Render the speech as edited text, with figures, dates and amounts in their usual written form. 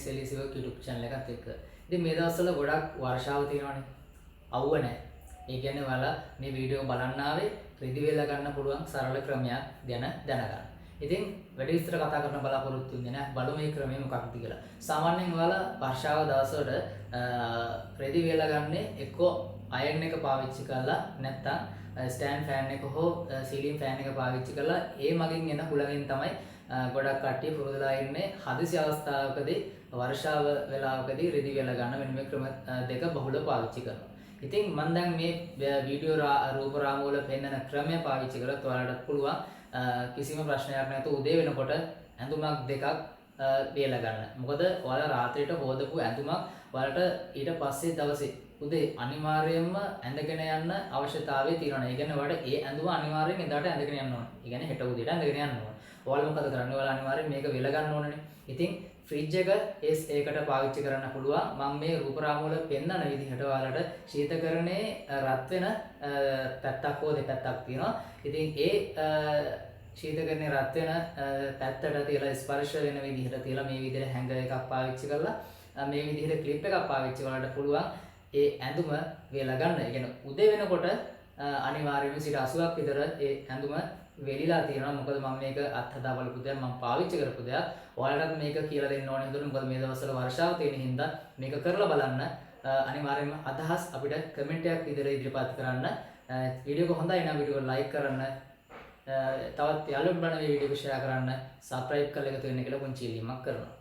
සෙලිසිව YouTube channel එකත් එක්ක. ඉතින් මේ දවස්වල ගොඩක් වර්ෂාව තියෙනවානේ. අවුව නැහැ. ඒ කියන්නේ ඔයාලා මේ වීඩියෝ බලන්න ආවේ රිදි වේලා ගන්න පුළුවන් සරල ක්‍රමයක් ගැන දැනගන්න. ඉතින් වැඩි විස්තර කතා කරන්න බලාපොරොත්තු වෙන්නේ නැහැ. බලමු මේ ක්‍රමය මොකක්ද කියලා. සාමාන්‍යයෙන් ඔයාලා වර්ෂාව දවස්වල රිදි වේලා ගන්න එක්කෝ අයන් එක පාවිච්චි කරලා නැත්නම් ස්ටෑන්ඩ් ෆෑන් එක හෝ සීලින් ෆෑන් එක පාවිච්චි කරලා ඒ මගින් එන හුලඟෙන් තමයි ගොඩක් කට්ටිය පුරුදුලා ඉන්නේ හදිසි අවස්ථාවකදී වර්ෂාව වෙලාවකදී රිදි වේලා ගන්න මෙන්න මේ ක්‍රම දෙක බහුල පාවිච්චි කරනවා. ඉතින් මම දැන් මේ වීඩියෝ රූප රාමු වල පෙන්වන ක්‍රමය පාවිච්චි කරලා ඔයාලටත් පුළුවන් කිසිම ප්‍රශ්නයක් නැතුව උදේ වෙනකොට ඇඳුමක් දෙකක් වේලා ගන්න. මොකද ඔයාලා රාත්‍රියට හොදපු ඇඳුමක් ඔයාලට ඊට පස්සේ දවසේ උදේ අනිවාර්යයෙන්ම ඇඳගෙන යන්න අවශ්‍යතාවය තියෙනවා. ඒ කියන්නේ ඔයාලට ඒ ඇඳුම අනිවාර්යෙන් එදාට ඇඳගෙන යන්න ඕනේ. ඒ කියන්නේ හෙට උදේට ඇඳගෙන යන්න ඕනේ. ඔයාලා මොකද කරන්නේ? ඔයාලා අනිවාර්යෙන් මේක වෙල ගන්න ඕනනේ. ඉතින් ෆ්‍රිජ් එක ඒකට පාවිච්චි කරන්න පුළුවන්. මම මේ රූප රාමු වල පෙන්වන විදිහට ඔයාලට ශීතකරණයේ රත් වෙන පැත්තක් හෝ දෙපැත්තක් තියෙනවා. ඉතින් ඒ ශීතකරණයේ රත් වෙන පැත්තට තියලා ස්පර්ශ වෙන විදිහට තියලා මේ විදිහට හැංගර් එකක් පාවිච්චි කරලා මේ විදිහට ක්ලිප් එකක් පාවිච්චි කරලා පුළුවන් ඒ ඇඳුම වේලා ගන්න. ඒ කියන්නේ උදේ වෙනකොට අනිවාර්යයෙන්ම 80ක් විතර ඒ ඇඳුම වෙලිලා තියෙනවා. මොකද මම මේක අත්හදා බලපු දෙයක්, මම පාවිච්චි කරපු දෙයක්. ඔයාලටත් මේක කියලා දෙන්න ඕනේ හොඳට. මොකද මේ දවස්වල වර්ෂාව තියෙන හින්දා මේක කරලා බලන්න. අනිවාර්යයෙන්ම අදහස් අපිට කමෙන්ට් එකක් විදිහට ඉදිරිපත් කරන්න. වීඩියෝ එක හොඳයි නම් වීඩියෝ ලයික් කරන්න. තවත් යාළුවෝ බලන මේ වීඩියෝ එක ෂෙයා කරන්න. සබ්ස්ක්‍රයිබ් කරලා එකතු වෙන්න කියලා පුංචි ඉල්ලීමක් කරනවා.